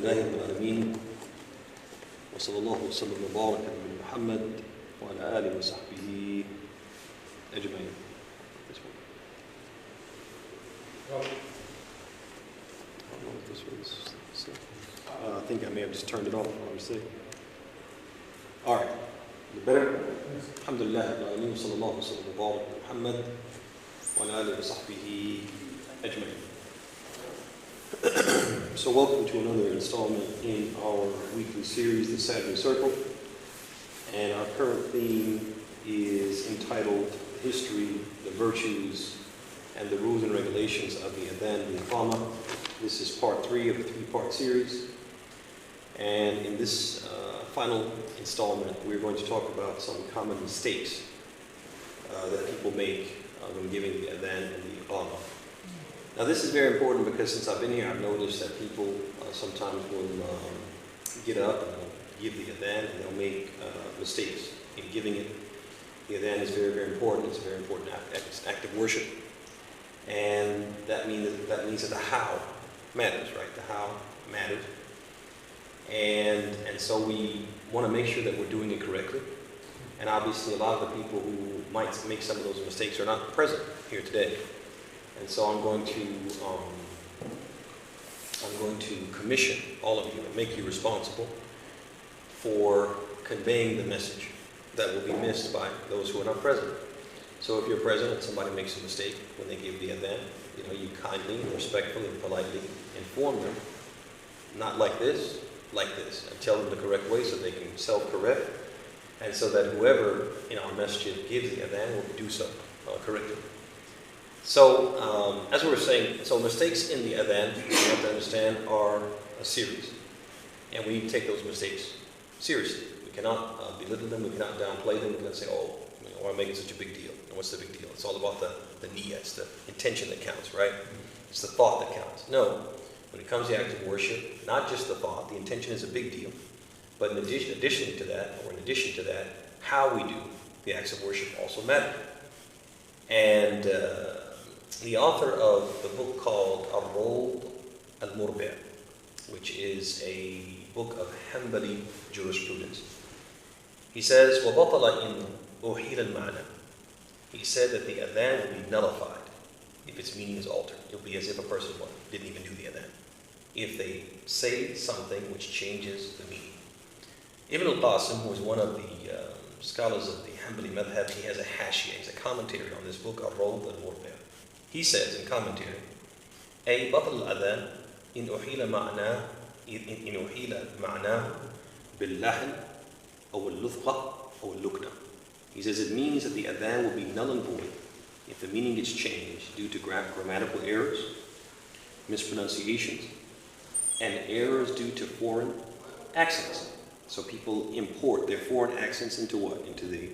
لله رب العالمين وصلى الله وسلم وبارك على محمد وعلى آله وصحبه أجمعين. I think I may have just turned it off. All right. Better? Alhamdulillah Rabbil Alameen, sallallahu wa sallam wa barak ala Muhammad wa ala alihi wa sahbihi ajma'in. So welcome to another installment in our weekly series, The Saturday Circle. And our current theme is entitled History, the Virtues, and the Rules and Regulations of the Adhan and the Iqamah. This is part 3 of a 3-part series. And in this final installment, we're going to talk about some common mistakes that people make when giving the Adhan and the Iqamah. Now this is very important because since I've been here, I've noticed that people sometimes will get up and they'll give the Adhan and they'll make mistakes in giving it. The Adhan is very, very important. It's a very important act of worship. And that means that the how matters, right? The how matters. And so we want to make sure that we're doing it correctly. And obviously a lot of the people who might make some of those mistakes are not present here today. And so I'm going to commission all of you and make you responsible for conveying the message that will be missed by those who are not present. So if you're present and somebody makes a mistake when they give the Adhan, you kindly and respectfully and politely inform them, not like this, and tell them the correct way so they can self-correct, and so that whoever in our masjid gives the Adhan will do so correctly. So, as we were saying, so mistakes in the Adhan, you have to understand, are a series. And we take those mistakes seriously. We cannot belittle them, we cannot downplay them, we cannot say, why am I making such a big deal? And what's the big deal? It's all about the niyyah, it's the intention that counts, right? It's the thought that counts. No, when it comes to the act of worship, not just the thought, the intention is a big deal, but in addition to that, how we do the acts of worship also matter. And the author of the book called Al-Rawd Al-Murbi', which is a book of Hanbali jurisprudence, he says, وَبَطَلَ إِنْ أُحِيلَ الْمَعْنَى. He said that the Adhan will be nullified if its meaning is altered. It will be as if a person didn't even do the Adhan, if they say something which changes the meaning. Ibn al-Qasim, who is one of the scholars of the Hanbali madhab, he has a hashiyah, he's a commentary on this book, Al-Rawd Al-Murbi'. He says in commentary, أي بطل الأذان إن أحيل معناه باللحن أو اللثقة أو اللكنة. He says it means that the Adhan will be null and void if the meaning gets changed due to grammatical errors, mispronunciations, and errors due to foreign accents. So people import their foreign accents into what? Into the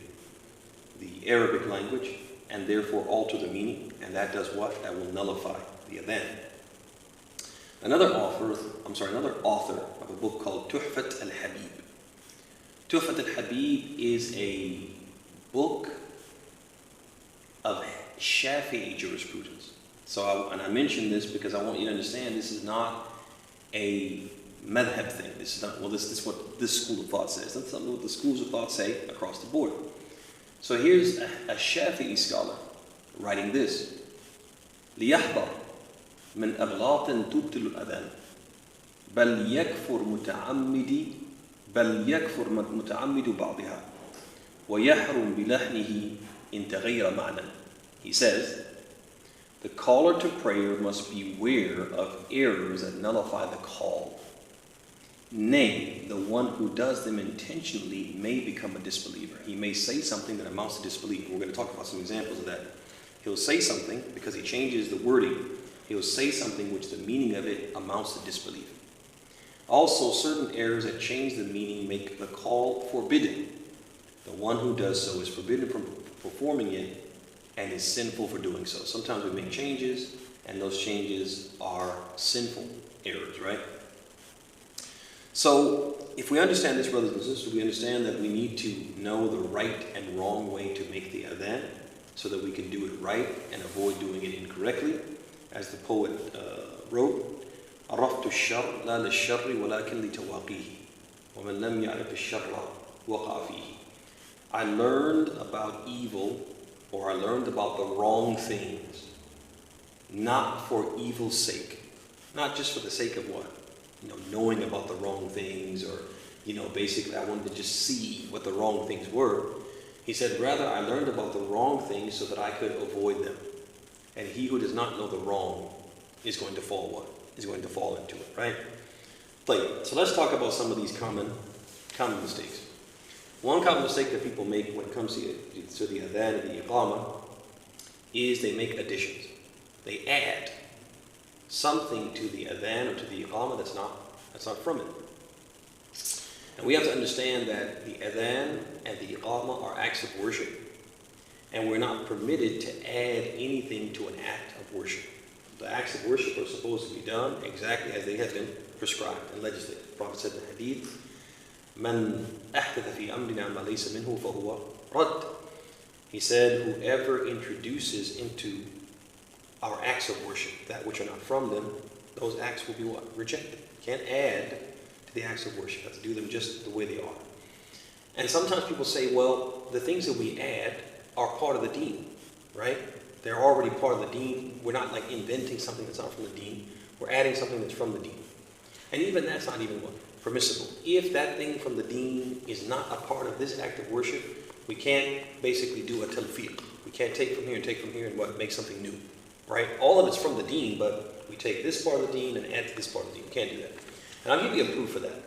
Arabic language, and therefore alter the meaning, and that does what? That will nullify the Adhan. Another author of a book called Tuhfat al-Habib. Tuhfat al-Habib is a book of Shafi'i jurisprudence. So I mention this because I want you to understand this is not a madhab thing. This is not, this is what this school of thought says. That's not what the schools of thought say across the board. So here's a Shafi'i scholar writing this. ليحذر من أغلاط تبطل الأذان بل يكفر متعمد بعضها ويحرم بلحنه إن تغير معنى. He says, the caller to prayer must beware of errors that nullify the call. Nay, the one who does them intentionally may become a disbeliever. He may say something that amounts to disbelief. We're going to talk about some examples of that. He'll say something because he changes the wording. He'll say something which the meaning of it amounts to disbelief. Also, certain errors that change the meaning make the call forbidden. The one who does so is forbidden from performing it and is sinful for doing so. Sometimes we make changes, and those changes are sinful errors, right? So, if we understand this, brothers and sisters, we understand that we need to know the right and wrong way to make the Adhan so that we can do it right and avoid doing it incorrectly. As the poet wrote, عرفت الشر لا للشر ولكن لتواقيه ومن لم يعرف الشر وقع فيه. I learned about evil, or I learned about the wrong things, not for evil's sake. Not just for the sake of what? Knowing about the wrong things, or, basically I wanted to just see what the wrong things were. He said, rather I learned about the wrong things so that I could avoid them. And he who does not know the wrong is going to fall what? Is going to fall into it, right? So let's talk about some of these common mistakes. One common mistake that people make when it comes to the adhan and the iqamah is they make additions. They add something to the adhan or to the iqamah that's not from it. And we have to understand that the adhan and the iqamah are acts of worship, and we're not permitted to add anything to an act of worship. The acts of worship are supposed to be done exactly as they have been prescribed and legislated. The Prophet said in the hadith, "Man ahdatha fi amrina ma laysa minhu fahuwa rad." He said, whoever introduces into our acts of worship that which are not from them, those acts will be what? Rejected. You can't add to the acts of worship. You have to do them just the way they are. And sometimes people say, well, the things that we add are part of the deen, right? They're already part of the deen. We're not like inventing something that's not from the deen. We're adding something that's from the deen. And even that's not even permissible. If that thing from the deen is not a part of this act of worship, we can't basically do a talfiq. We can't take from here and take from here and make something new, right? All of it's from the deen, but we take this part of the deen and add to this part of the deen. We can't do that. And I'll give you a proof for that.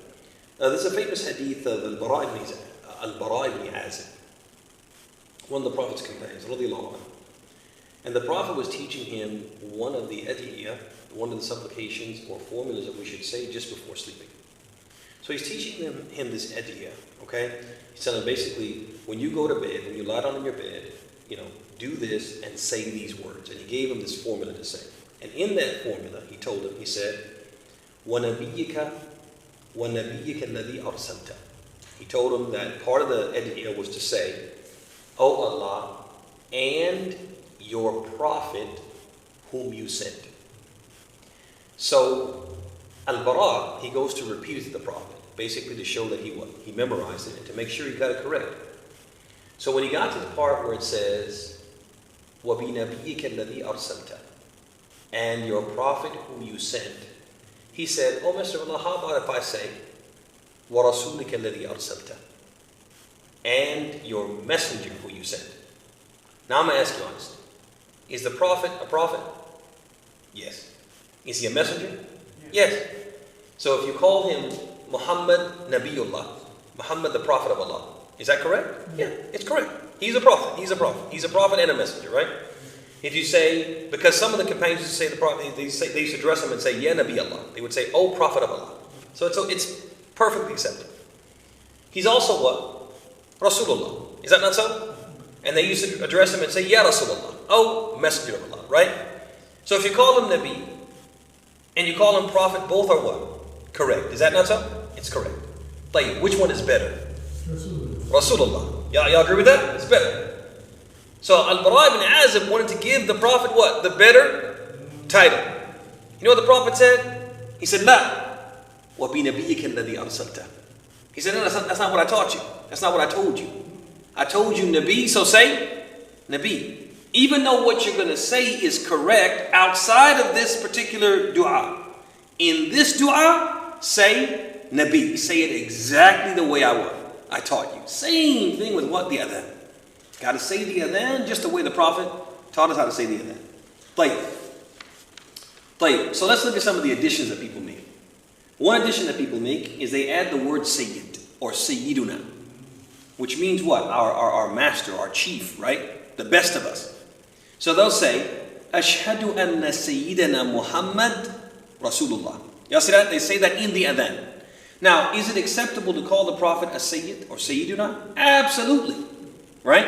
There's a famous hadith of Al-Bara ibn Azib, one of the Prophet's companions, radiallahu anhu. And the Prophet was teaching him one of the adiyah, one of the supplications or formulas that we should say just before sleeping. So he's teaching him this adiyah, okay? He's telling him basically, when you go to bed, when you lie down in your bed, do this and say these words. And he gave him this formula to say. And in that formula, he told him, he said, وَنَبِيِّكَ الَّذِي أَرْسَلْتَ. He told him that part of the adiyah was to say, O Allah, and your prophet whom you sent. So, Al-Bara, he goes to repeat it to the Prophet, basically to show that he memorized it and to make sure he got it correct. So when he got to the part where it says, وَبِنَبِيِّكَ الَّذِي أَرْسَلْتَ, and your prophet whom you sent, he said, oh Messenger of Allah, how about if I say, وَرَسُولِكَ الَّذِي أَرْسَلْتَ, and your messenger who you sent. Now I'm going to ask you honestly, is the prophet a prophet? Yes. Is he a messenger? Yes. So if you call him Muhammad Nabiullah, Muhammad the prophet of Allah, is that correct? Yeah, it's correct. He's a prophet. He's a prophet. He's a prophet and a messenger, right? If you say, because some of the companions used to say the prophet, they used to address him and say, Ya Nabi Allah. They would say, oh prophet of Allah. So it's perfectly acceptable. He's also what? Rasulullah. Is that not so? And they used to address him and say, Ya Rasulullah. Oh, messenger of Allah, right? So if you call him Nabi and you call him prophet, both are what? Correct. Is that not so? It's correct. Like, which one is better? Rasulullah. Y'all agree with that? It's better. So Al-Bara ibn Azib wanted to give the Prophet what? The better title. You know what the Prophet said? He said, La. وَبِنَبِيِّكَ الَّذِي أَرْسَلْتَ. He said, no, that's not what I taught you. That's not what I told you. I told you Nabi, so say Nabi. Even though what you're going to say is correct outside of this particular dua. In this dua, say Nabi. Say it exactly the way I taught you. Same thing with what? The adhan. Got to say the adhan just the way the Prophet taught us how to say the adhan. Tayyib. So let's look at some of the additions that people make. One addition that people make is they add the word Sayyid or Sayyiduna, which means what? Our master, our chief, right? The best of us. So they'll say, Ashhadu anna Sayyidina Muhammad Rasulullah. Y'all see that? They say that in the adhan. Now, is it acceptable to call the Prophet a Sayyid or Sayyiduna? Absolutely. Right?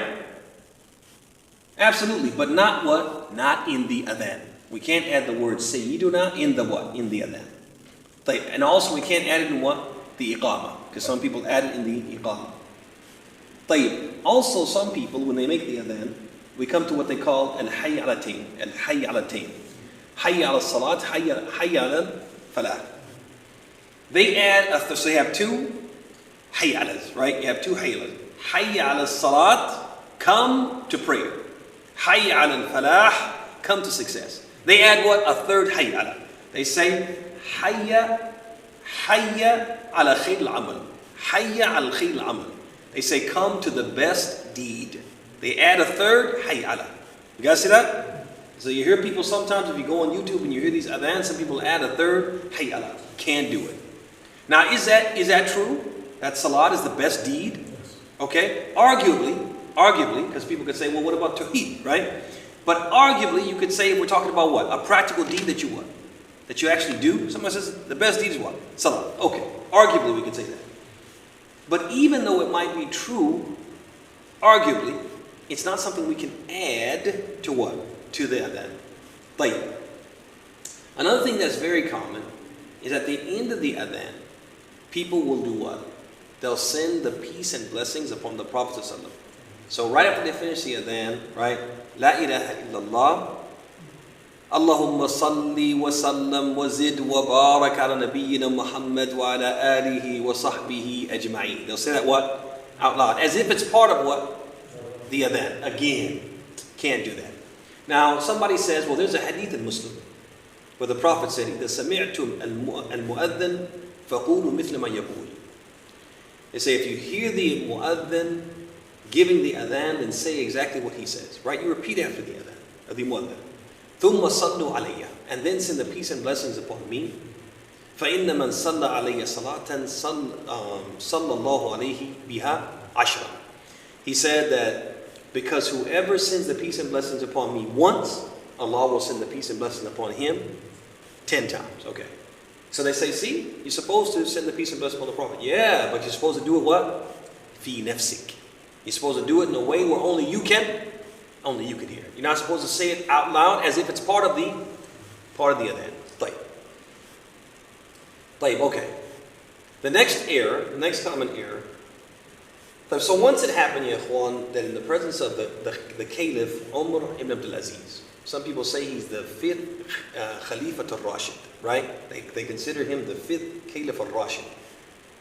Absolutely. But not what? Not in the adhan. We can't add the word Sayyiduna in the what? In the adhan. And also we can't add it in what? The iqamah. Because some people add it in the iqamah. Also some people, when they make the adhan, we come to what they call al-hayy ala tayn. Al-hayy ala tayn. Hayy ala salat, hayy ala falah. They add, so you have two hayyalas, right? You have two hayyalas. Hayya ala salat, come to prayer. Hayya ala falah, come to success. They add what? A third hayyala. They say, hayya ala khayr al-amal. Hayya ala khayr al-amal. They say, come to the best deed. They add a third hayyala. You guys see that? So you hear people sometimes, if you go on YouTube and you hear these adhan, some people add a third hayyala. Can't do it. Now, is that true? That salat is the best deed? Okay? Arguably, because people could say, well, what about tawheed, right? But arguably, you could say, we're talking about what? A practical deed that you what? That you actually do? Someone says, the best deed is what? Salat. Okay. Arguably, we could say that. But even though it might be true, arguably, it's not something we can add to what? To the adhan. Tayyib. Another thing that's very common is at the end of the adhan, people will do what? They'll send the peace and blessings upon the Prophet ﷺ. So right after they finish the adhan, right? La ilaha illallah. Allahumma salli wa sallam wa zid wa barak ala nabiyyina Muhammad wa ala alihi wa sahbihi ajma'in. They'll say that what? Out loud. As if it's part of what? The adhan. Again, can't do that. Now, somebody says, well, there's a hadith in Muslim where the Prophet said, إِذَا سَمِعْتُمْ الْمُؤَذِّنَ فَقُولُوا مِثْلَ مَا يَقُولُ. They say, if you hear the mu'adhin giving the adhan, then say exactly what he says. Right? You repeat after the adhan, of the mu'adhin. ثُمَّ صَلُّوا عَلَيَّ. And then send the peace and blessings upon me. فَإِنَّ مَنْ صَلَّى عَلَيَّ صَلَاةً صَلَّى اللَّهُ عَلَيْهِ بِهَا عَشْرًا. He said that because whoever sends the peace and blessings upon me once, Allah will send the peace and blessings upon him 10 times. Okay. So they say, see, you're supposed to send the peace and blessings upon the Prophet. Yeah, but you're supposed to do it what? Fi nafsik. You're supposed to do it in a way where only you can hear. You're not supposed to say it out loud as if it's part of the adhan. Tayyib, okay. The next common error. So once it happened, ya ikhwan, that in the presence of the Caliph, Umar ibn Abdul Aziz, some people say he's the 5th Khalifa al-Rashid, right? They consider him the 5th Caliph al-Rashid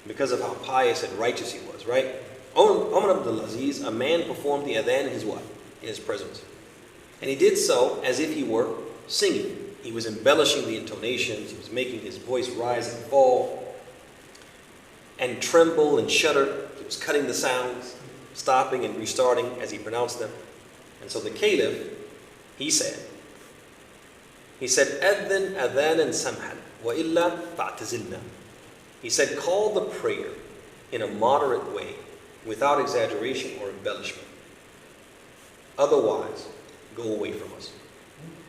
because of how pious and righteous he was, right? Umar ibn Abdul Aziz, a man performed the adhan in his what? In his presence. And he did so as if he were singing. He was embellishing the intonations, he was making his voice rise and fall, and tremble and shudder. He was cutting the sounds, stopping and restarting as he pronounced them. And so the Caliph, he said, أَذِّن أَذَانًا سَمْحًا وَإِلَّا فَاعْتَزِلْنَا. He said, call the prayer in a moderate way, without exaggeration or embellishment. Otherwise, go away from us.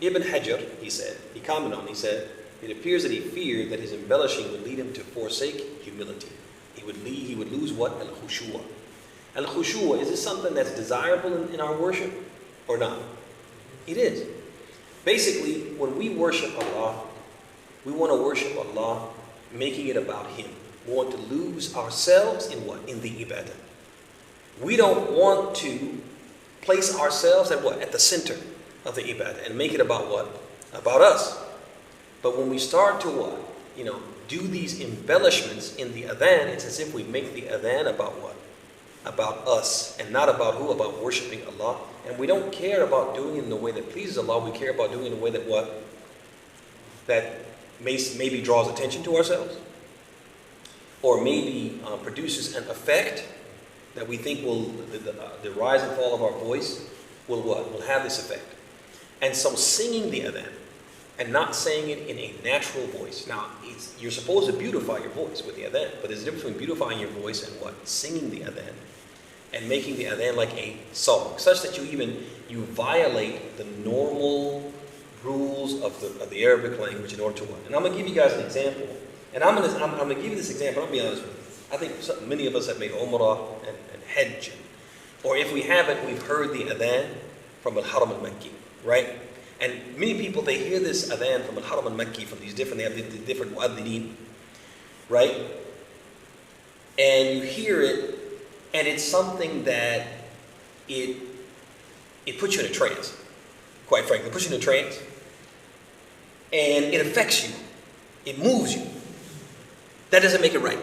Ibn Hajar, he commented on, he said, it appears that he feared that his embellishing would lead him to forsake humility. He would lose what? Al-khushu'ah. Al-khushu'ah, is this something that's desirable in our worship or not? It is. Basically, when we worship Allah, we want to worship Allah making it about Him. We want to lose ourselves in what? In the ibadah. We don't want to place ourselves at what? At the center of the ibadah and make it about what? About us. But when we start to what? Do these embellishments in the adhan, it's as if we make the adhan about what? About us, and not about who? About worshiping Allah. And we don't care about doing it in the way that pleases Allah. We care about doing it in a way that what? That maybe draws attention to ourselves, or maybe produces an effect that we think will, the rise and fall of our voice will what? Will have this effect. And so singing the adhan and not saying it in a natural voice. Now, you're supposed to beautify your voice with the adhan, but there's a difference between beautifying your voice and what? Singing the adhan and making the adhan like a song, such that you violate the normal rules of the Arabic language in order to what? And I'm going to give you guys an example. And I'm going to give you this example. I'll be honest with you. I think many of us have made Umrah and Hajj. Or if we haven't, we've heard the adhan from Al-Haram al-Makki, right? And many people, they hear this adhan from Al-Haram al-Makki, from they have the different mu'adhineen, right? And you hear it, and it's something that it puts you in a trance, quite frankly. It puts you in a trance, and it affects you. It moves you. That doesn't make it right.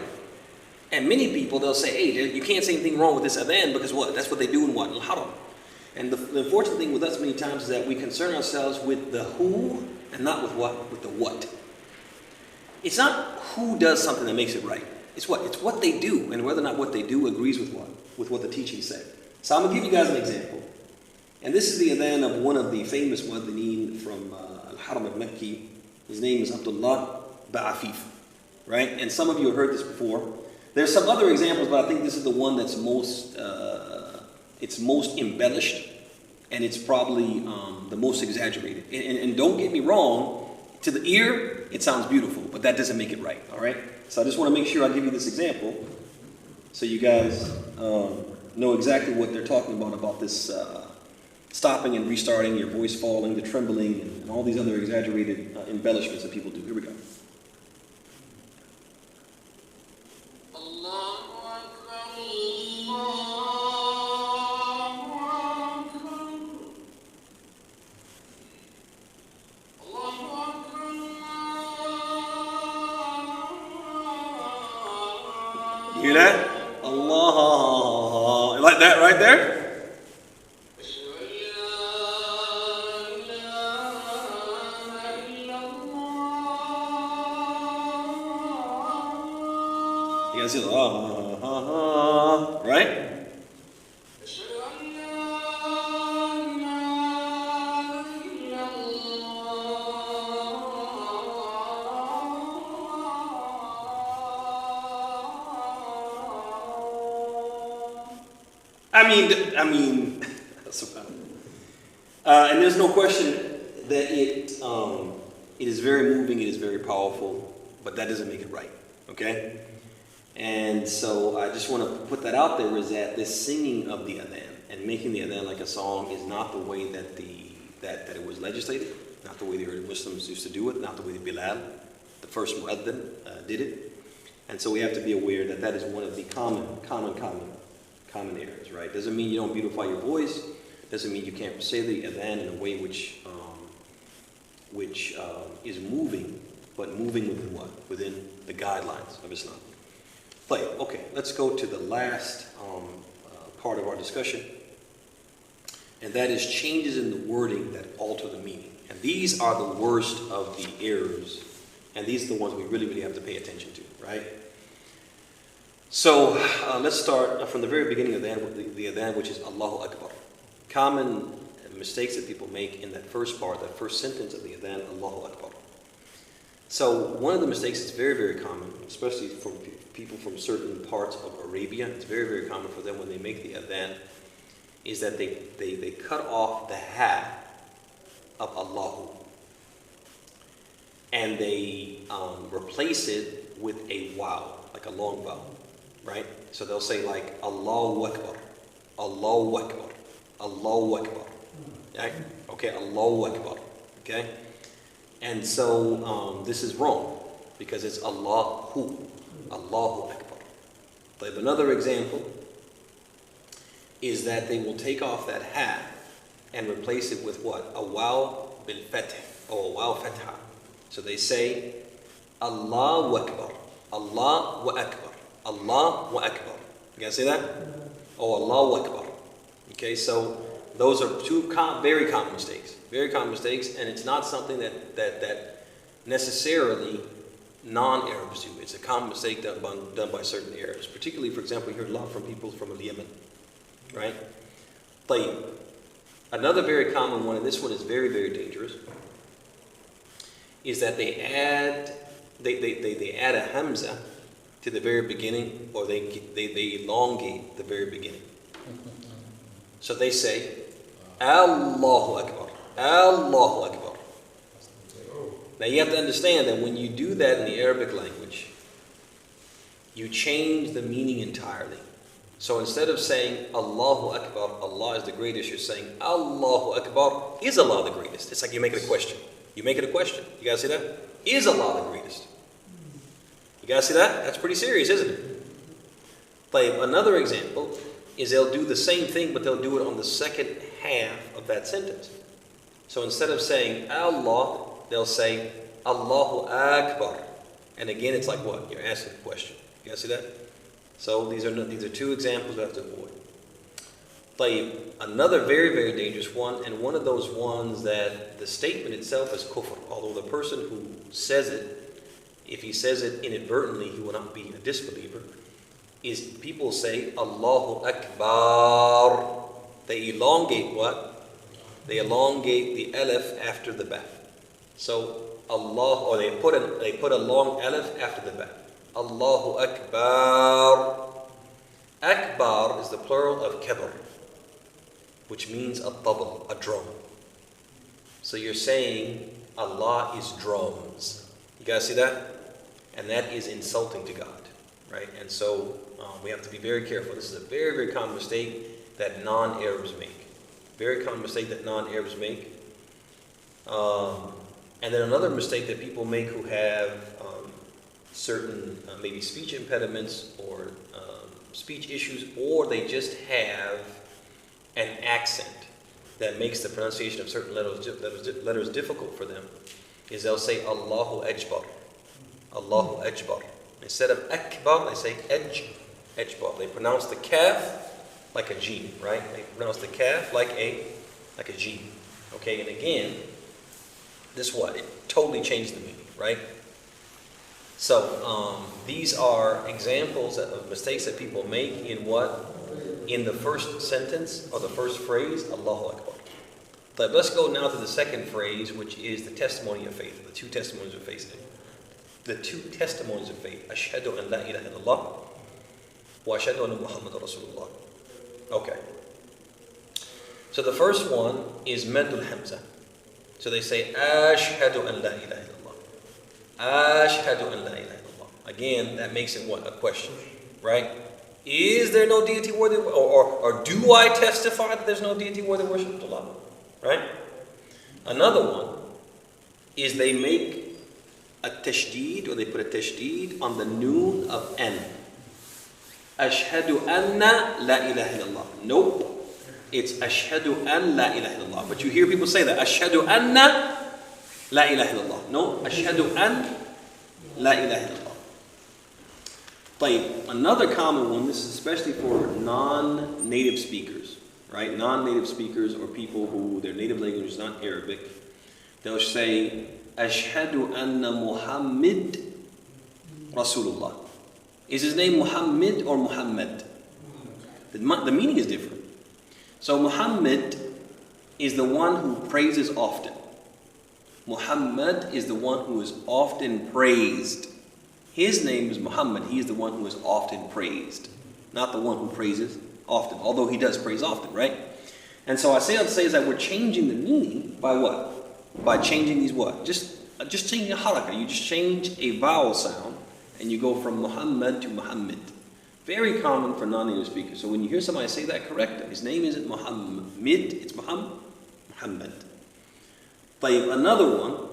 And many people, they'll say, hey, you can't say anything wrong with this adhan because what? That's what they do in what? Al-Haram. And the unfortunate thing with us many times is that we concern ourselves with the who and not with what? With the what. It's not who does something that makes it right. It's what? It's what they do and whether or not what they do agrees with what? With what the teaching said. So I'm going to give you guys an example. And this is the adhan of one of the famous muadhineen from Al-Haram al-Makki. His name is Abdullah Ba'afif. Right? And some of you have heard this before. There's some other examples, but I think this is the one that's most embellished, and it's probably the most exaggerated. And don't get me wrong, to the ear, it sounds beautiful, but that doesn't make it right, all right? So I just want to make sure I give you this example so you guys know exactly what they're talking about this stopping and restarting, your voice falling, the trembling, and all these other exaggerated embellishments that people do. Here we go. You hear that? Allah. Like that right there? You guys see the right? I mean, and there's no question that it is very moving, it is very powerful, but that doesn't make it right, okay? And so I just want to put that out there, is that this singing of the adhan and making the adhan like a song is not the way that that it was legislated, not the way the early Muslims used to do it, not the way that Bilal, the first muadhin, did it. And so we have to be aware that that is one of the common errors, right? Doesn't mean you don't beautify your voice. Doesn't mean you can't say the adhan in a way which is moving, but moving within what? Within the guidelines of Islam. Okay, let's go to the last part of our discussion, and that is changes in the wording that alter the meaning. And these are the worst of the errors, and these are the ones we really have to pay attention to, right? So let's start from the very beginning of the adhan, which is Allahu Akbar. Common mistakes that people make in that first part, that first sentence of the adhan, Allahu Akbar. So one of the mistakes that's very common, especially for people from certain parts of Arabia, it's very common for them when they make the adhan, is that they cut off the ha of Allahu and they replace it with a wow, like a long vowel, right? So they'll say like Allahu Akbar, Allahu Akbar, Allahu Akbar, right? Okay, Allahu Akbar, okay? And so this is wrong because it's Allahu, Allahu Akbar. But another example is that they will take off that ha and replace it with what? A waw bil fath, or a waw fatha. So they say Allahu Akbar, Allahu Akbar, Allahu Akbar. You guys see that? Oh, Allahu Akbar. Okay, so those are two very common mistakes. Very common mistakes, and it's not something that necessarily non-Arabs do. It's a common mistake done by certain Arabs. Particularly, for example, you hear a lot from people from Yemen, right? طيب. Another very common one, and this one is very dangerous, is that they add a hamza to the very beginning, or they elongate the very beginning. So they say Allahu Akbar, Allahu Akbar. Now you have to understand that when you do that in the Arabic language, you change the meaning entirely. So instead of saying Allahu Akbar, Allah is the greatest, you're saying Allahu Akbar, is Allah the greatest? It's like you make it a question. You make it a question. You guys see that? Is Allah the greatest? You guys see that? That's pretty serious, isn't it? Another example is they'll do the same thing, but they'll do it on the second half of that sentence. So instead of saying Allah, they'll say Allahu Akbar. And again, it's like what? You're asking a question. You guys see that? So these are two examples we have to avoid. طيب, another very, very dangerous one, and one of those ones that the statement itself is kufr, although the person who says it, if he says it inadvertently, he will not be a disbeliever, is people say, Allahu Akbar. They elongate what? They elongate the alif after the ba. So Allah, or they put a long alif after the ba. Allahu Akbar. Akbar is the plural of kabr, which means a tabl, a drum. So you're saying Allah is drums. You guys see that? And that is insulting to God, right? And so we have to be very careful. This is a very, very common mistake that non-Arabs make. Very common mistake that non-Arabs make. And then another mistake that people make who have certain maybe speech impediments or speech issues, or they just have an accent that makes the pronunciation of certain letters difficult for them, is they'll say Allahu Ajbar. Allahu Ajbar. Instead of Akbar, they say Ajbar. They pronounce the kaf like a G, right? They pronounce the kaf like a G. Okay, and again, this what? It totally changed the meaning, right? So these are examples of mistakes that people make in what? In the first sentence or the first phrase, Allahu Akbar. But let's go now to the second phrase, which is the testimony of faith, the two testimonies of faith. The two testimonies of faith. Ashhadu an la ilaha illallah wa ashhadu anna Muhammadan Rasulullah. Okay. So the first one is Madul Hamza. So they say Ashhadu an la ilaha illallah. Ashhadu an la ilaha illallah. Again, that makes it what? A question, right? Is there no deity worthy, or do I testify that there's no deity worthy of worship to Allah? Right? Another one is they make a tashdid, or they put a tashdid on the noon of an. Ashhadu anna la ilaha illallah. Nope. It's ashhadu an la ilaha illallah. But you hear people say that. Ashhadu anna la ilaha illallah. No. Ashhadu an la ilaha illallah. طيب, another common one, this is especially for non-native speakers, right? Non-native speakers or people who their native language is not Arabic. They'll say, Ashhadu anna Muhammad Rasulullah. Is his name Muhammad or Muhammad? The meaning is different. So Muhammad is the one who praises often. Muhammad is the one who is often praised. His name is Muhammad. He is the one who is often praised, not the one who praises often, although he does praise often, right? And so I say is that we're changing the meaning by what? By changing these what? Just changing a halaqah. You just change a vowel sound and you go from Muhammad to Muhammad. Very common for non-native speakers. So when you hear somebody say that, correct them. His name isn't Muhammad, it's Muhammad. But another one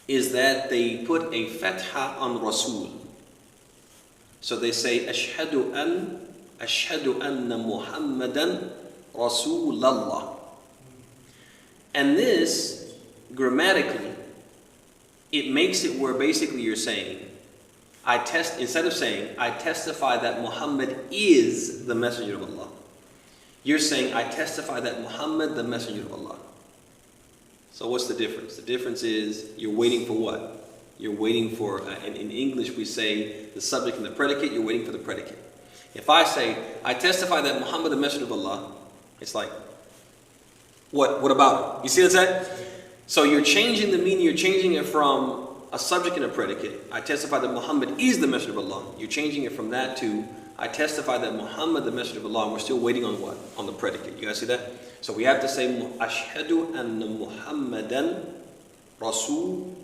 is that they put a fatha on Rasul. So they say, Ashhadu anna Muhammadan Rasulallah. And this, grammatically, it makes it where basically you're saying, instead of saying, I testify that Muhammad is the messenger of Allah, you're saying, I testify that Muhammad, the messenger of Allah. So what's the difference? The difference is you're waiting for what? You're waiting for, in English we say the subject and the predicate, you're waiting for the predicate. If I say, I testify that Muhammad, the messenger of Allah, it's like, what about it? You see what I'm saying? So you're changing the meaning, you're changing it from a subject and a predicate. I testify that Muhammad is the messenger of Allah. You're changing it from that to, I testify that Muhammad, the messenger of Allah, and we're still waiting on what? On the predicate. You guys see that? So we have to say, Ashhadu anna Muhammadan Rasulullah.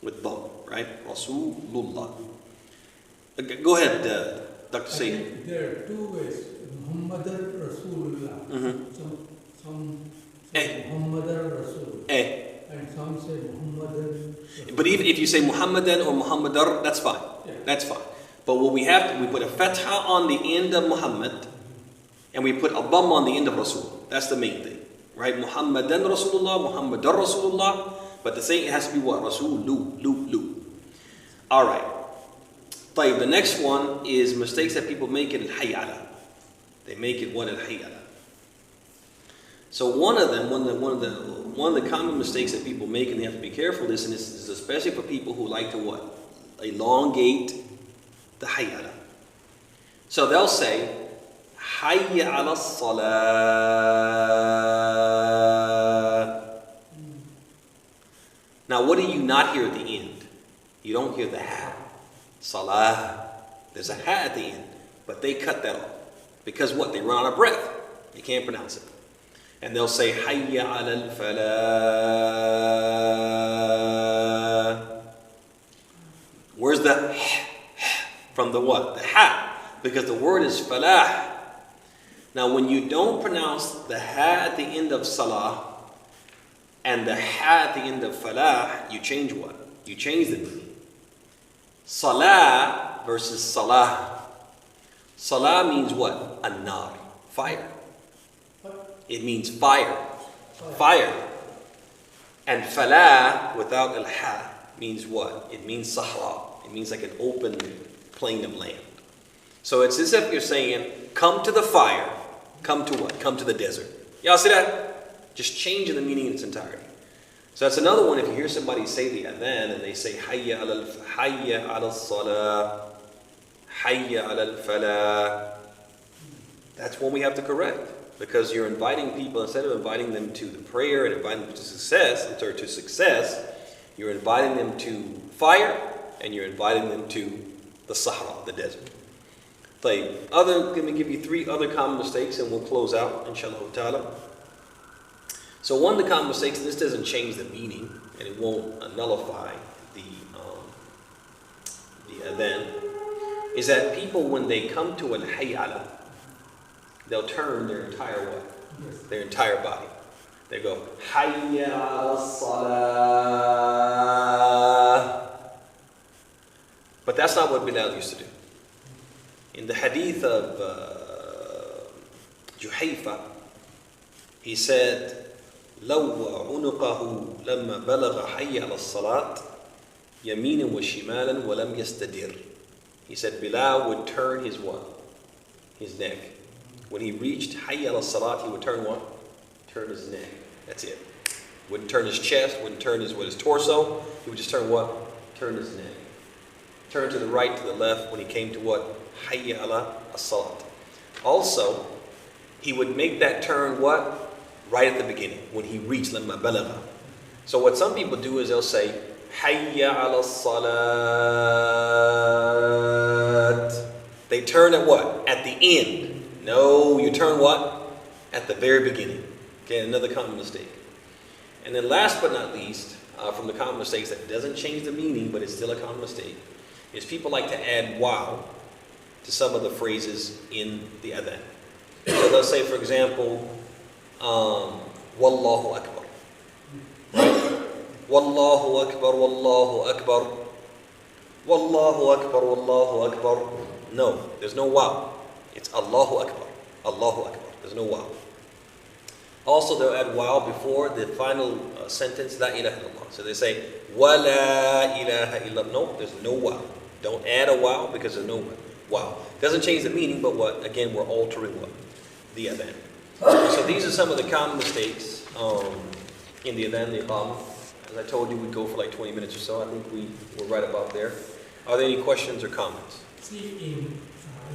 With dhamma, right? Rasulullah. Go ahead, Dr. Sayyid. There are two ways. Muhammadan Rasulullah. Some say Muhammadan Rasul. And some say Muhammadan Rasul. But even if you say Muhammadan or Muhammadar, that's fine. Yeah. That's fine. But what we put a fatha on the end of Muhammad, and we put a dhamma on the end of Rasul. That's the main thing, right? Muhammadan Rasulullah, Muhammadar Rasulullah. but the saying has to be what? Rasul, lu. All right. طيب, the next one is mistakes that people make in al-hayy ala. They make it what al-hayy ala. So one of the common mistakes that people make, and they have to be careful of this, and this is especially for people who like to what? Elongate the hayy ala. So they'll say, hayy ala salah. Now what do you not hear at the end? You don't hear the ha. Salah. There's a ha at the end, but they cut that off. Because what? They run out of breath. You can't pronounce it. And they'll say, hayya ala al-falah. Where's the from the what? The ha. Because the word is falah. Now when you don't pronounce the ha at the end of salah and the ha at the end of falah, you change what? You change the meaning. Salah versus salah. Salah means what? An-nar. Fire. It means fire. Fire. And falah without al-ha means what? It means sahra. It means like an open plain of land. So it's as if you're saying, come to the fire. Come to what? Come to the desert. Y'all see that? Just changing the meaning in its entirety. So that's another one. If you hear somebody say the adhan and they say hayya ala salah, hayya ala falah, that's one we have to correct. Because you're inviting people, instead of inviting them to the prayer and inviting them to success, you're inviting them to fire and you're inviting them to the Sahara, the desert. Let me give you 3 other common mistakes and we'll close out, inshallah ta'ala. So one of the common mistakes, and this doesn't change the meaning and it won't nullify the adhan, is that people, when they come to al-hayy ala, they'll turn their entire what? Yes. Their entire body. They go, hayya ala salah. But that's not what Bilal used to do. In the hadith of Juhayfa, he said, لَوَّ عُنُقَهُ لَمَّا بَلَغَ حَيَّ عَلَى الصَّلَاةِ يَمِينًا وَشِمَالًا وَلَمْ يَسْتَدِرْ. He said Bilal would turn his what? His neck. When he reached hayya ala salat, he would turn what? Turn his neck. That's it. Wouldn't turn his chest, wouldn't turn his torso. He would just turn what? Turn his neck. Turn to the right, to the left when he came to what? Hayya ala as-salat. Also, he would make that turn what? Right at the beginning, when he reached lamma balagha. So what some people do is they'll say, hayya ala salat. They turn at what? At the end. No, you turn what? At the very beginning. Okay, another common mistake. And then last but not least, from the common mistakes that doesn't change the meaning, but it's still a common mistake, is people like to add wow to some of the phrases in the adhan. So they'll say, for example, Wallahu Akbar. Right? Wallahu Akbar, Wallahu Akbar. Wallahu Akbar, Wallahu Akbar. No, there's no wow. It's Allahu Akbar. Allahu Akbar. There's no wow. Also, they'll add wow before the final sentence, La ilaha illallah. So they say, Wa la ilaha illallah. No, there's no wow. Don't add a wow because there's no wow. Doesn't change the meaning, but what? Again, we're altering what? The adhan. So these are some of the common mistakes in the adhan, the iqamah. As I told you, we'd go for like 20 minutes or so. I think we're right about there. Are there any questions or comments? See, in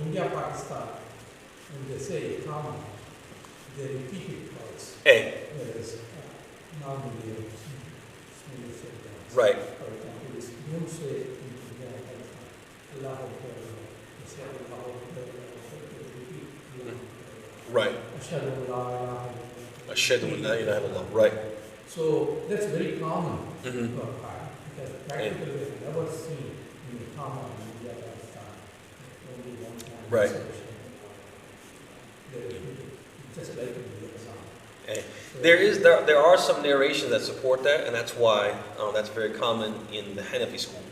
India, Pakistan, when they say iqamah, they repeat it twice. Whereas normally, right. For example, don't say in India, Allah Akbar, they say Allah Akbar, they repeat Allah Akbar. Right. Ashhadu an la ilaha illallah. Right. So that's very common because practically we've never seen in the common in India, Pakistan, only one time. Right. Just like in the exam. There are some narrations that support that, and that's why that's very common in the Hanafi school.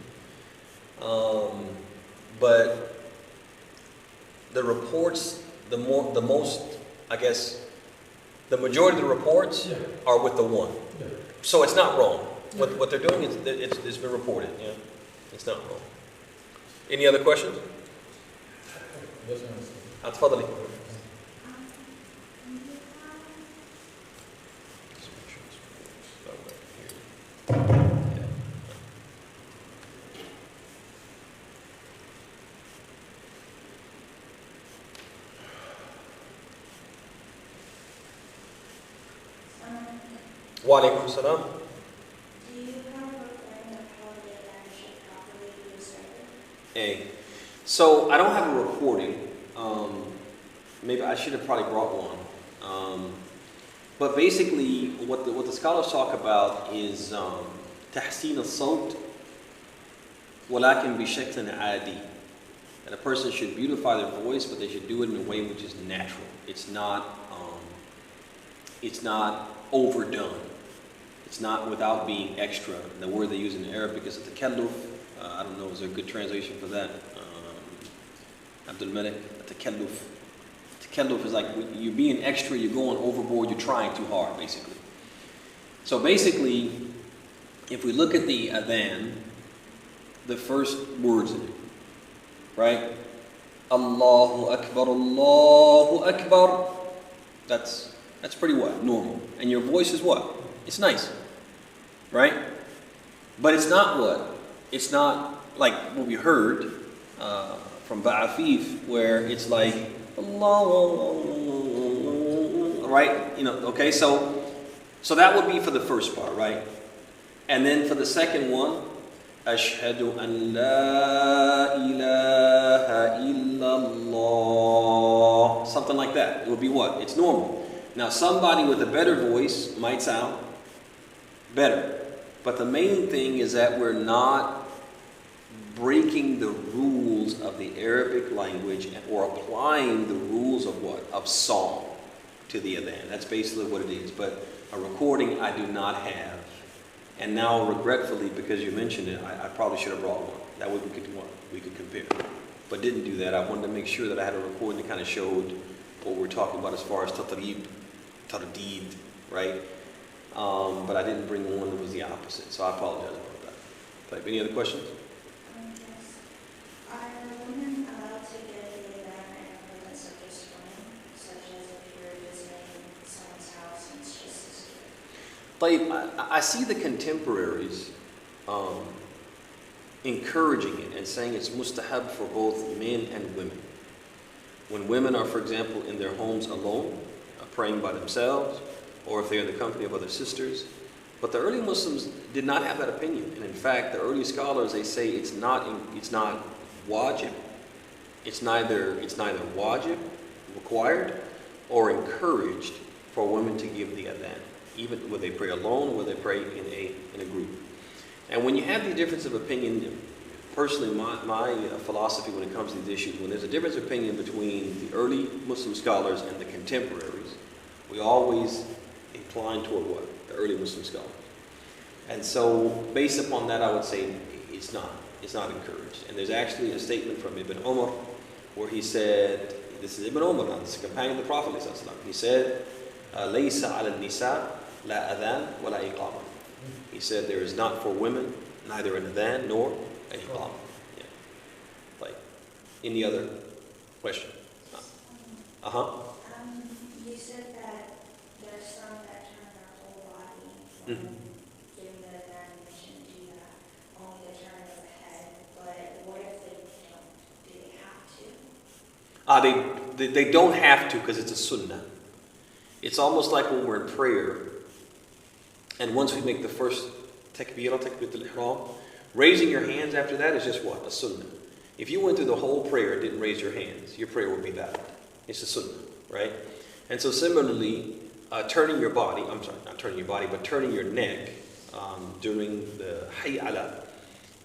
But the reports, the majority of the reports are with the one. Yeah. So it's not wrong. what they're doing is it's been reported. Yeah, it's not wrong. Any other questions? اتفضلي. وعليكم السلام. Do you have a recording of how the event should properly be started? A. So I don't have a recording. Maybe I should have probably brought one. But basically, what the scholars talk about is تحسين الصوت ولكن بشكل عادي. That a person should beautify their voice, but they should do it in a way which is natural. It's not overdone. It's not without being extra. The word they use in Arabic is takalluf. I don't know, is there a good translation for that? Abdul Malik, takalluf. Takalluf is like you're being extra, you're going overboard, you're trying too hard, basically. So basically, if we look at the adhan, the first words in it, right? Allahu Akbar, Allahu Akbar. That's pretty what? Normal. And your voice is what? It's nice. Right? But it's not what? It's not like what we heard from Ba'afif, where it's like Allah, right? You know, okay, so that would be for the first part, right? And then for the second one, Ashhadu an la ilaha illallah. Something like that. It would be what? It's normal. Now somebody with a better voice might sound better. But the main thing is that we're not breaking the rules of the Arabic language or applying the rules of what? Of song to the adhan. That's basically what it is. But a recording I do not have. And now, regretfully, because you mentioned it, I probably should have brought one. That way we could do one. We could compare. But didn't do that. I wanted to make sure that I had a recording that kind of showed what we're talking about as far as tatrib, tardid, right? But I didn't bring one that was the opposite. So I apologize about that. But any other questions? Yes. Are women allowed to give the event in the presence of just women, such as if you're visiting someone's house and it's just a student? I see the contemporaries encouraging it and saying it's mustahab for both men and women. When women are, for example, in their homes alone, praying by themselves, or if they're in the company of other sisters. But the early Muslims did not have that opinion. And in fact, the early scholars, they say it's not wajib. It's neither wajib, required, or encouraged for women to give the adhan, even whether they pray alone or whether they pray in a group. And when you have the difference of opinion, personally, my philosophy when it comes to these issues, when there's a difference of opinion between the early Muslim scholars and the contemporaries, we always incline toward what? The early Muslim scholars. And so, based upon that, I would say it's not encouraged. And there's actually a statement from Ibn Umar where he said, this is Ibn Umar, this is a companion of the Prophet. He said, لَيْسَ عَلَى النِّسَاءِ لَا أَذَانْ وَلَا إِقَامَةٌ. He said there is not for women neither an adhan nor an iqamah. Yeah. Like any other question? You said that there's some that turn their whole body when giving the adhan, and they shouldn't do that. Only the turn of the head. But what if they don't? Do they have to? They don't have to because it's a sunnah. It's almost like when we're in prayer, and once we make the first takbirah al-ihram, raising your hands after that is just what? A sunnah. If you went through the whole prayer and didn't raise your hands, your prayer would be valid. It's a sunnah, right? And so similarly, turning your body, I'm sorry, not turning your body, but turning your neck during the hayy ala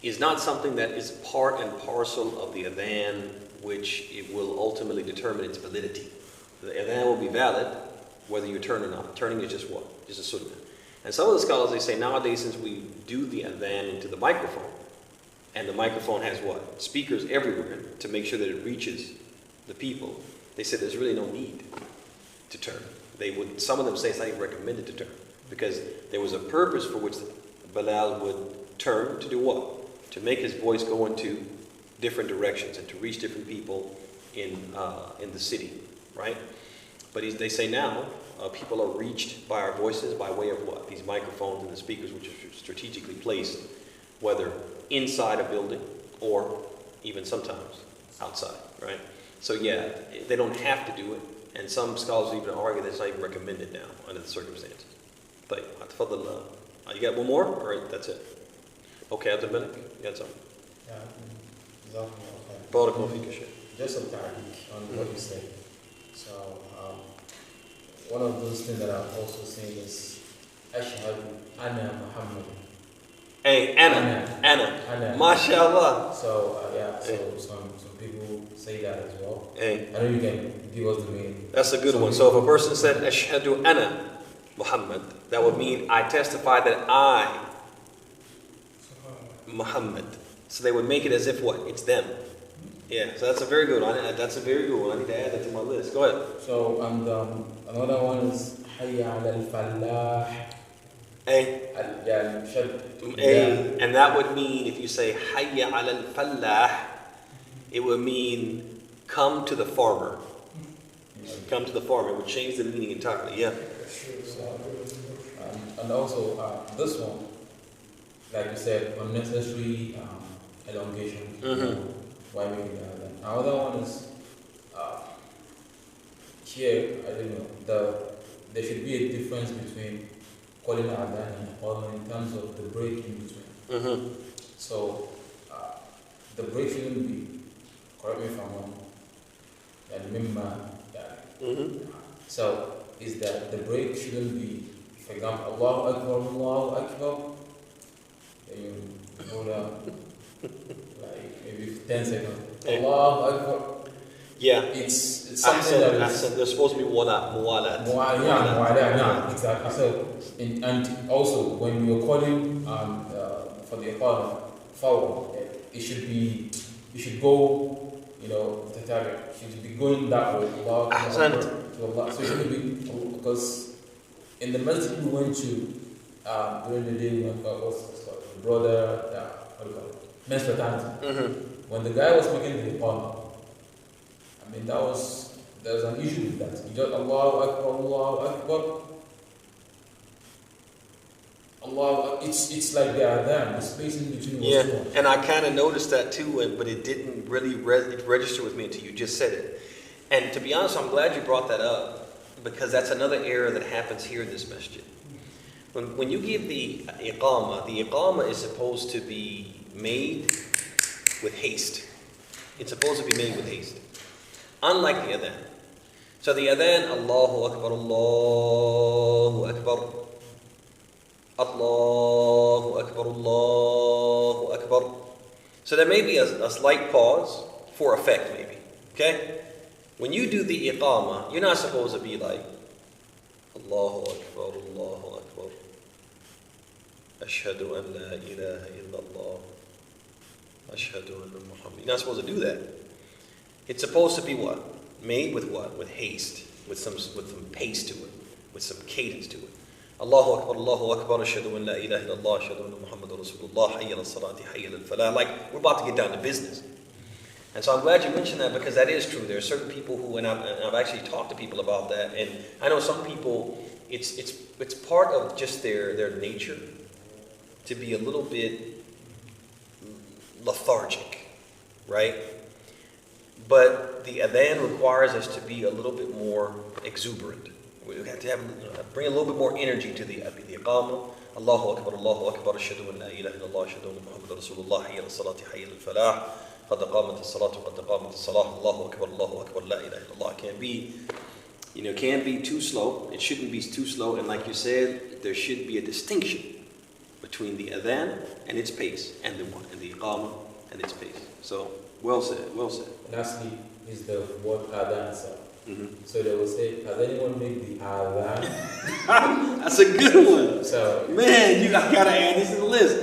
is not something that is part and parcel of the adhan, which it will ultimately determine its validity. The adhan will be valid whether you turn or not. Turning is just what? Just a sunnah. And some of the scholars, they say nowadays, since we do the adhan into the microphone, and the microphone has what? Speakers everywhere to make sure that it reaches the people, they said there's really no need to turn. Some of them say it's not even recommended to turn, because there was a purpose for which Bilal would turn to do what? To make his voice go into different directions and to reach different people in the city, right? But they say now, people are reached by our voices by way of what? These microphones and the speakers, which are strategically placed, whether inside a building or even sometimes outside, right? So yeah, they don't have to do it, and some scholars even argue that it's not even recommended now under the circumstances. طيب, تفضل. You got one more, or that's it? Okay, Abdul Malik, you got something? بارك الله فيك يا شيخ. Just some تعليق on what you said. So one of those things that I'm also saying is أشهد أنا محمد. Hey, Anna. MashaAllah. So so some people say that as well. Hey, I know you can give us the meaning. that's a good one. So if a person said Ashhadu Anna Muhammad, that would mean I testify that I Muhammad. So they would make it as if what? It's them. Yeah, so that's a very good one. That's a very good one. I need to add that to my list. Go ahead. So and another one is حي على الفلاح. Hey. يعني شد. Hey. And that would mean, if you say Hayya ala al-fallah, it would mean come to the farmer. Come to the farmer. It would change the meaning entirely. Yeah. So, and also this one, like you said, unnecessary elongation. Why make it that? Another one is here. I don't know. There should be a difference between calling adhan and iqama in terms of the break in between. So the break shouldn't be. Correct me if I'm wrong. So is that the break shouldn't be, for example, Allahu Akbar, then you go down like maybe 10 seconds. Allahu Akbar. Yeah. It's something that is. There's supposed to be muwalat. Yeah, exactly. So and also when you're calling for the iqamah forward, it should go. The target should be going that way. So it shouldn't be, because in the masjid we went to during the day, the brother, what do you call it? Men's fraternity. When the guy was making the iqamah, I mean there's an issue with that. You just Allahu Akbar. It's like the adhan, the space in between was too much. And I kind of noticed that too, but it didn't really register with me until you just said it. And to be honest, I'm glad you brought that up, because that's another error that happens here in this masjid. When you give the iqamah is supposed to be made with haste. It's supposed to be made with haste. Unlike the adhan. So the adhan, Allahu Akbar, Allahu Akbar. Allahu Akbar, Allahu Akbar. So there may be a slight pause for effect, maybe. Okay? When you do the iqamah, you're not supposed to be like Allahu Akbar, Allahu Akbar. Ashhadu an la ilaha illallah. Ashhadu anna Muhammad. You're not supposed to do that. It's supposed to be what? Made with what? With haste, with some pace to it, with some cadence to it. Allahu Akbar, ashhadu an la ilaha illallah, ashhadu anna Muhammadur Rasulullah, hayya ala salati, hayya ala falah. Like, we're about to get down to business. And so I'm glad you mentioned that, because that is true. There are certain people who, and I've actually talked to people about that, and I know some people, it's part of just their nature to be a little bit lethargic, right? But the adhan requires us to be a little bit more exuberant. We have to bring a little bit more energy to the iqamah. Allahu Akbar, ashhadu an la ilaha illallah, ashhadu anna Muhammadur Rasulullah, hayya ala salati, hayya ala falah, qad qamatis salatu, qad qamatis salah, Allahu Akbar, la ilaha illallah. Can't be too slow. It shouldn't be too slow. And like you said, there should be a distinction between the adhan and its pace, and the iqamah and its pace. So, well said. Lastly is the word adhan itself. So they will say, has anyone made the adhan? That's a good one. So, man, I gotta add this to the list.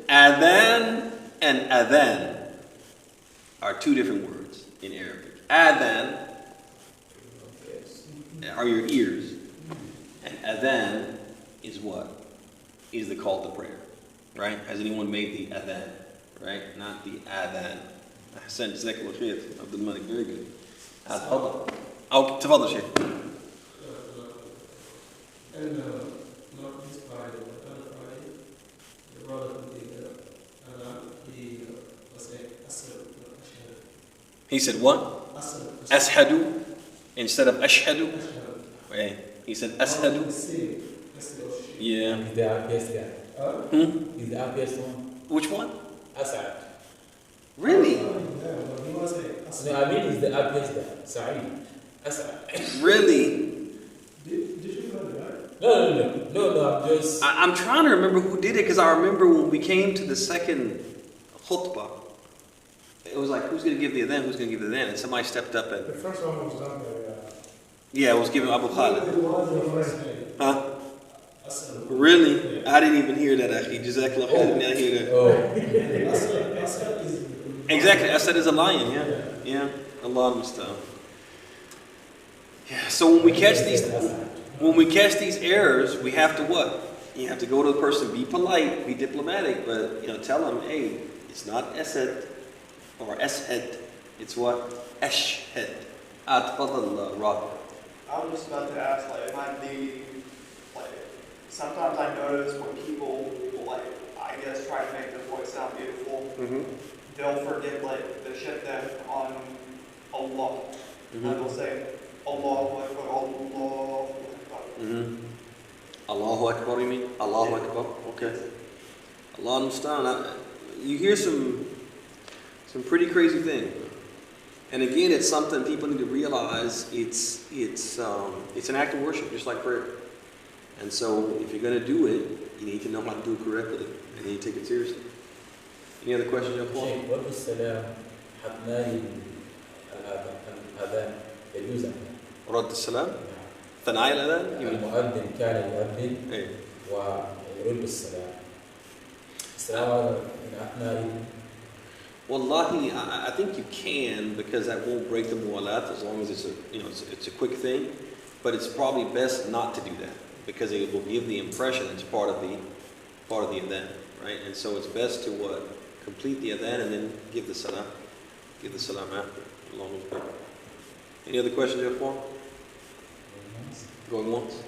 Adhan and adhan are two different words in Arabic. Adhan are your ears, and adhan is what? Is the call to prayer. Right? Has anyone made the adhan? Right? Not the adhan. أحسن جزاك الله خير عبد الملك. Very good. تفضل. أو تفضل شيخ. And not this Friday, but other Friday, the brother who did he was saying Asr, He said what? Asr. Ashadu instead of ashhadu. Okay. He said ashadu. Yeah. Is the RPS guy? Is the RPS one? Which one? Asad. Really? No, I mean, is the RPS guy? Sa'id. Asad. Really? Did you know that? No, I'm just. I'm trying to remember who did it because I remember when we came to the second khutbah, it was like, who's going to give the adhan, who's going to give the adhan? And somebody stepped up and... The first one was done by... Yeah, it was given Abu Khalid. Huh? Asr. Really? I didn't even hear that, Akhi. Jazakallah khair. I did not hear that. Oh. Asr is... Exactly. Asad is a lion, yeah. Yeah. Allah musta'an. Yeah. So when we catch these errors, we have to what? You have to go to the person, be polite, be diplomatic, but tell them, hey, it's not Asad or Ashad. It's what? Ashhad. Atfadal Rob. I was just about to ask, like, it might be, like, sometimes I notice when people, like, I guess, try to make their voice sound beautiful, they'll forget, like, the shaddah on Allah. And they'll say, Allahu Akbar, Allahu Akbar. Allahu Akbar, you mean? Allahu Akbar. Okay. Allah understand. You hear some pretty crazy things. And again, it's something people need to realize. It's an act of worship, just like prayer. And so, if you're going to do it, you need to know how to do it correctly, and you need to take it seriously. Any other questions, young Paul? Sheikh, what is salam? حتى الأذان يجوز. رد السلام. ثناء الأذان. المؤذن كان يؤذن إيه. ويرد السلام. السلام على أثناء. Wallahi, I think you can, because that won't break the mu'alat as long as it's a quick thing. But it's probably best not to do that, because it will give the impression it's part of the adhan, right? And so it's best to what? Complete the adhan and then give the salam. Give the salam after. Along with that. Any other questions, Paul? Going once?